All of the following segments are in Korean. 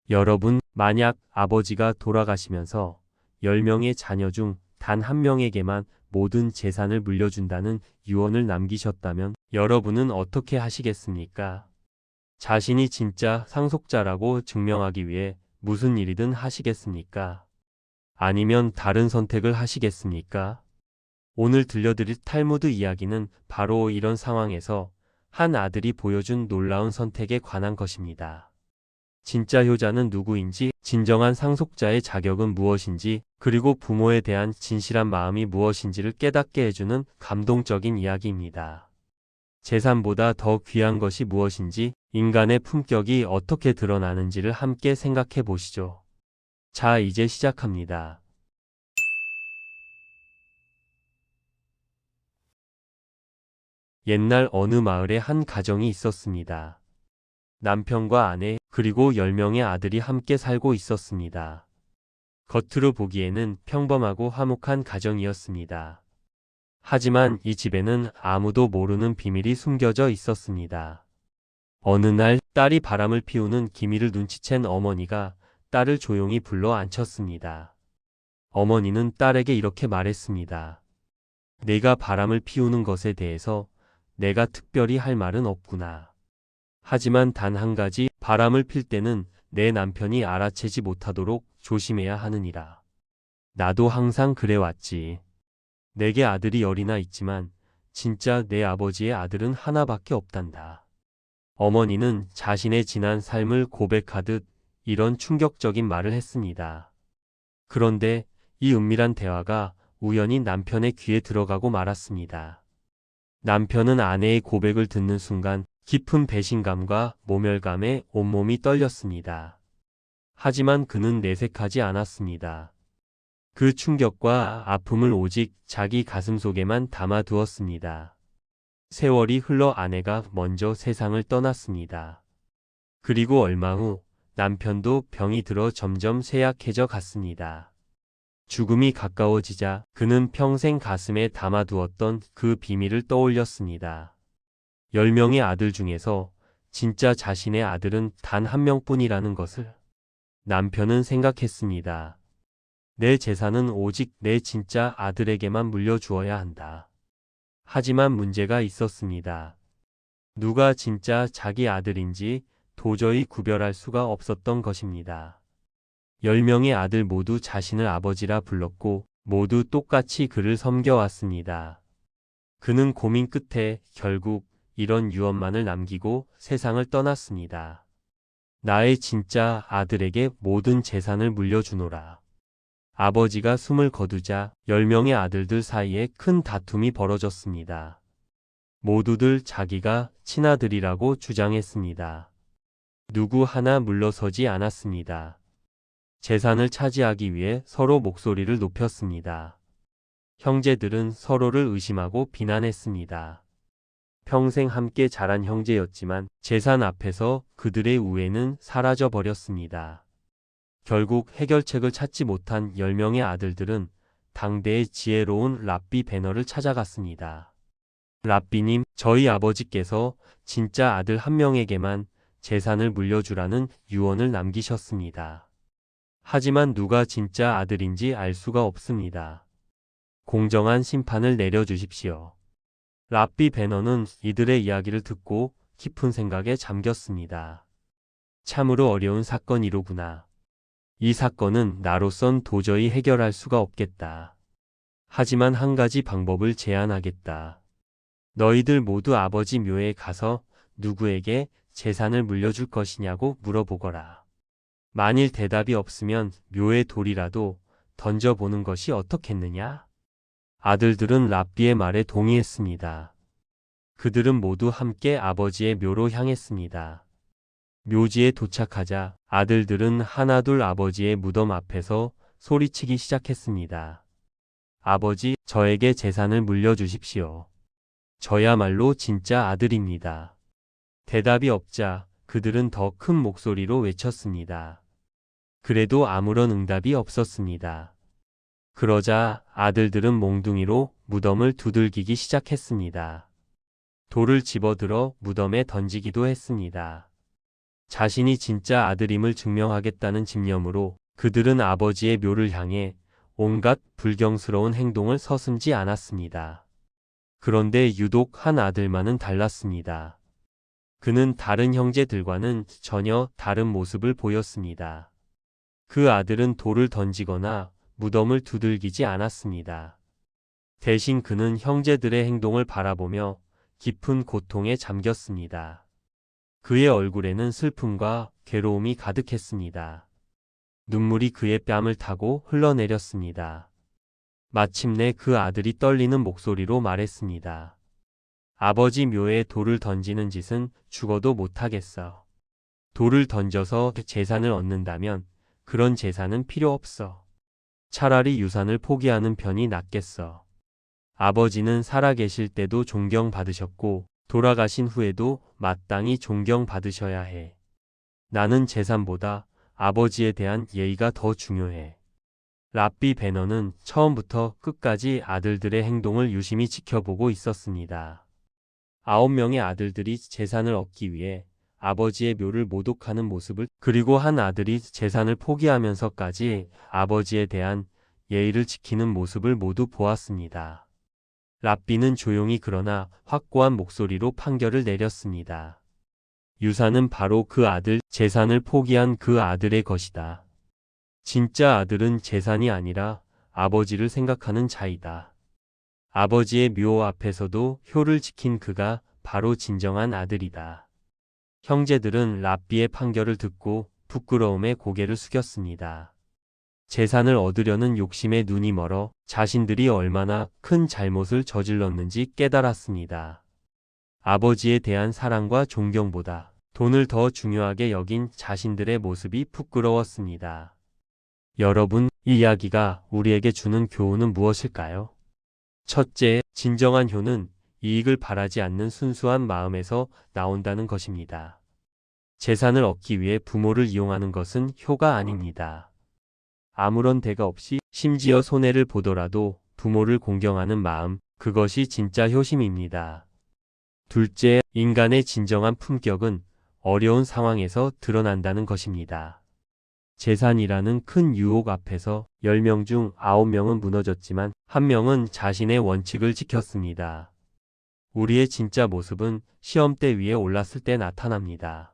여러분, 만약 아버지가 돌아가시면서 10명의 자녀 중 단 한 명에게만 모든 재산을 물려준다는 유언을 남기셨다면 여러분은 어떻게 하시겠습니까? 자신이 진짜 상속자라고 증명하기 위해 무슨 일이든 하시겠습니까? 아니면 다른 선택을 하시겠습니까? 오늘 들려드릴 탈무드 이야기는 바로 이런 상황에서 한 아들이 보여준 놀라운 선택에 관한 것입니다. 진짜 효자는 누구인지, 진정한 상속자의 자격은 무엇인지, 그리고 부모에 대한 진실한 마음이 무엇인지를 깨닫게 해주는 감동적인 이야기입니다. 재산보다 더 귀한 것이 무엇인지, 인간의 품격이 어떻게 드러나는지를 함께 생각해 보시죠. 자, 이제 시작합니다. 옛날 어느 마을에 한 가정이 있었습니다. 남편과 아내, 그리고 10명의 아들이 함께 살고 있었습니다. 겉으로 보기에는 평범하고 화목한 가정이었습니다. 하지만 이 집에는 아무도 모르는 비밀이 숨겨져 있었습니다. 어느 날 딸이 바람을 피우는 기미를 눈치챈 어머니가 딸을 조용히 불러 앉혔습니다. 어머니는 딸에게 이렇게 말했습니다. 내가 바람을 피우는 것에 대해서 내가 특별히 할 말은 없구나. 하지만 단 한 가지, 바람을 필 때는 내 남편이 알아채지 못하도록 조심해야 하느니라. 나도 항상 그래왔지. 내게 아들이 열이나 있지만 진짜 내 아버지의 아들은 하나밖에 없단다. 어머니는 자신의 지난 삶을 고백하듯 이런 충격적인 말을 했습니다. 그런데 이 은밀한 대화가 우연히 남편의 귀에 들어가고 말았습니다. 남편은 아내의 고백을 듣는 순간 깊은 배신감과 모멸감에 온몸이 떨렸습니다. 하지만 그는 내색하지 않았습니다. 그 충격과 아픔을 오직 자기 가슴 속에만 담아두었습니다. 세월이 흘러 아내가 먼저 세상을 떠났습니다. 그리고 얼마 후 남편도 병이 들어 점점 쇠약해져 갔습니다. 죽음이 가까워지자 그는 평생 가슴에 담아두었던 그 비밀을 떠올렸습니다. 10명의 아들 중에서 진짜 자신의 아들은 단 한 명뿐이라는 것을 남편은 생각했습니다. 내 재산은 오직 내 진짜 아들에게만 물려주어야 한다. 하지만 문제가 있었습니다. 누가 진짜 자기 아들인지 도저히 구별할 수가 없었던 것입니다. 10명의 아들 모두 자신을 아버지라 불렀고 모두 똑같이 그를 섬겨왔습니다. 그는 고민 끝에 결국 이런 유언만을 남기고 세상을 떠났습니다. 나의 진짜 아들에게 모든 재산을 물려주노라. 아버지가 숨을 거두자 10명의 아들들 사이에 큰 다툼이 벌어졌습니다. 모두들 자기가 친아들이라고 주장했습니다. 누구 하나 물러서지 않았습니다. 재산을 차지하기 위해 서로 목소리를 높였습니다. 형제들은 서로를 의심하고 비난했습니다. 평생 함께 자란 형제였지만 재산 앞에서 그들의 우애는 사라져 버렸습니다. 결국 해결책을 찾지 못한 10명의 아들들은 당대의 지혜로운 랍비 베너를 찾아갔습니다. 랍비님, 저희 아버지께서 진짜 아들 한 명에게만 재산을 물려주라는 유언을 남기셨습니다. 하지만 누가 진짜 아들인지 알 수가 없습니다. 공정한 심판을 내려주십시오. 랍비 베너는 이들의 이야기를 듣고 깊은 생각에 잠겼습니다. 참으로 어려운 사건이로구나. 이 사건은 나로선 도저히 해결할 수가 없겠다. 하지만 한 가지 방법을 제안하겠다. 너희들 모두 아버지 묘에 가서 누구에게 재산을 물려줄 것이냐고 물어보거라. 만일 대답이 없으면 묘에 돌이라도 던져보는 것이 어떻겠느냐? 아들들은 랍비의 말에 동의했습니다. 그들은 모두 함께 아버지의 묘로 향했습니다. 묘지에 도착하자 아들들은 하나둘 아버지의 무덤 앞에서 소리치기 시작했습니다. 아버지, 저에게 재산을 물려주십시오. 저야말로 진짜 아들입니다. 대답이 없자 그들은 더 큰 목소리로 외쳤습니다. 그래도 아무런 응답이 없었습니다. 그러자 아들들은 몽둥이로 무덤을 두들기기 시작했습니다. 돌을 집어들어 무덤에 던지기도 했습니다. 자신이 진짜 아들임을 증명하겠다는 집념으로 그들은 아버지의 묘를 향해 온갖 불경스러운 행동을 서슴지 않았습니다. 그런데 유독 한 아들만은 달랐습니다. 그는 다른 형제들과는 전혀 다른 모습을 보였습니다. 그 아들은 돌을 던지거나 무덤을 두들기지 않았습니다. 대신 그는 형제들의 행동을 바라보며 깊은 고통에 잠겼습니다. 그의 얼굴에는 슬픔과 괴로움이 가득했습니다. 눈물이 그의 뺨을 타고 흘러내렸습니다. 마침내 그 아들이 떨리는 목소리로 말했습니다. 아버지 묘에 돌을 던지는 짓은 죽어도 못하겠어. 돌을 던져서 재산을 얻는다면 그런 재산은 필요 없어. 차라리 유산을 포기하는 편이 낫겠어. 아버지는 살아계실 때도 존경받으셨고 돌아가신 후에도 마땅히 존경받으셔야 해. 나는 재산보다 아버지에 대한 예의가 더 중요해. 랍비 베너는 처음부터 끝까지 아들들의 행동을 유심히 지켜보고 있었습니다. 9명의 아들들이 재산을 얻기 위해 아버지의 묘를 모독하는 모습을, 그리고 한 아들이 재산을 포기하면서까지 아버지에 대한 예의를 지키는 모습을 모두 보았습니다. 랍비는 조용히 그러나 확고한 목소리로 판결을 내렸습니다. 유산은 바로 그 아들, 재산을 포기한 그 아들의 것이다. 진짜 아들은 재산이 아니라 아버지를 생각하는 자이다. 아버지의 묘 앞에서도 효를 지킨 그가 바로 진정한 아들이다. 형제들은 랍비의 판결을 듣고 부끄러움에 고개를 숙였습니다. 재산을 얻으려는 욕심에 눈이 멀어 자신들이 얼마나 큰 잘못을 저질렀는지 깨달았습니다. 아버지에 대한 사랑과 존경보다 돈을 더 중요하게 여긴 자신들의 모습이 부끄러웠습니다. 여러분, 이 이야기가 우리에게 주는 교훈은 무엇일까요? 첫째, 진정한 효는 이익을 바라지 않는 순수한 마음에서 나온다는 것입니다. 재산을 얻기 위해 부모를 이용하는 것은 효가 아닙니다. 아무런 대가 없이 심지어 손해를 보더라도 부모를 공경하는 마음, 그것이 진짜 효심입니다. 둘째, 인간의 진정한 품격은 어려운 상황에서 드러난다는 것입니다. 재산이라는 큰 유혹 앞에서 10명 중 9명은 무너졌지만 1명은 자신의 원칙을 지켰습니다. 우리의 진짜 모습은 시험대 위에 올랐을 때 나타납니다.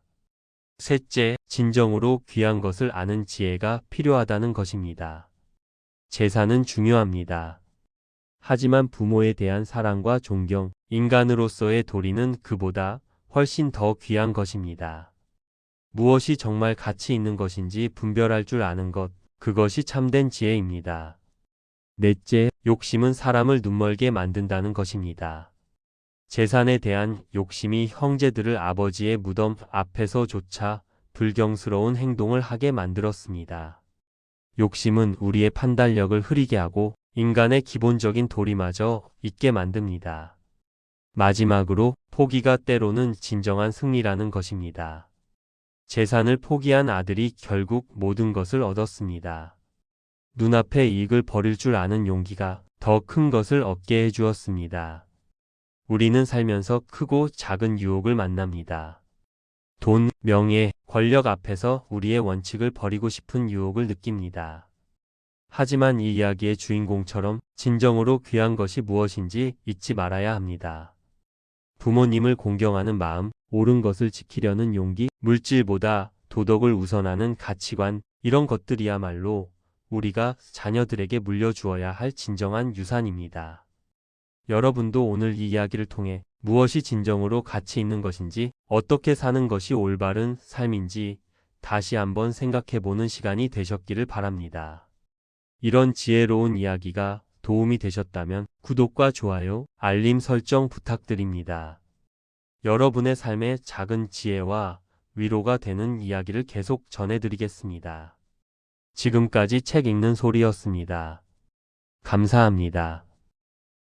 셋째, 진정으로 귀한 것을 아는 지혜가 필요하다는 것입니다. 재산은 중요합니다. 하지만 부모에 대한 사랑과 존경, 인간으로서의 도리는 그보다 훨씬 더 귀한 것입니다. 무엇이 정말 가치 있는 것인지 분별할 줄 아는 것, 그것이 참된 지혜입니다. 넷째, 욕심은 사람을 눈멀게 만든다는 것입니다. 재산에 대한 욕심이 형제들을 아버지의 무덤 앞에서조차 불경스러운 행동을 하게 만들었습니다. 욕심은 우리의 판단력을 흐리게 하고 인간의 기본적인 도리마저 잊게 만듭니다. 마지막으로, 포기가 때로는 진정한 승리라는 것입니다. 재산을 포기한 아들이 결국 모든 것을 얻었습니다. 눈앞의 이익을 버릴 줄 아는 용기가 더 큰 것을 얻게 해주었습니다. 우리는 살면서 크고 작은 유혹을 만납니다. 돈, 명예, 권력 앞에서 우리의 원칙을 버리고 싶은 유혹을 느낍니다. 하지만 이 이야기의 주인공처럼 진정으로 귀한 것이 무엇인지 잊지 말아야 합니다. 부모님을 공경하는 마음, 옳은 것을 지키려는 용기, 물질보다 도덕을 우선하는 가치관, 이런 것들이야말로 우리가 자녀들에게 물려주어야 할 진정한 유산입니다. 여러분도 오늘 이 이야기를 통해 무엇이 진정으로 가치 있는 것인지, 어떻게 사는 것이 올바른 삶인지 다시 한번 생각해보는 시간이 되셨기를 바랍니다. 이런 지혜로운 이야기가 도움이 되셨다면 구독과 좋아요, 알림 설정 부탁드립니다. 여러분의 삶에 작은 지혜와 위로가 되는 이야기를 계속 전해드리겠습니다. 지금까지 책 읽는 소리였습니다. 감사합니다.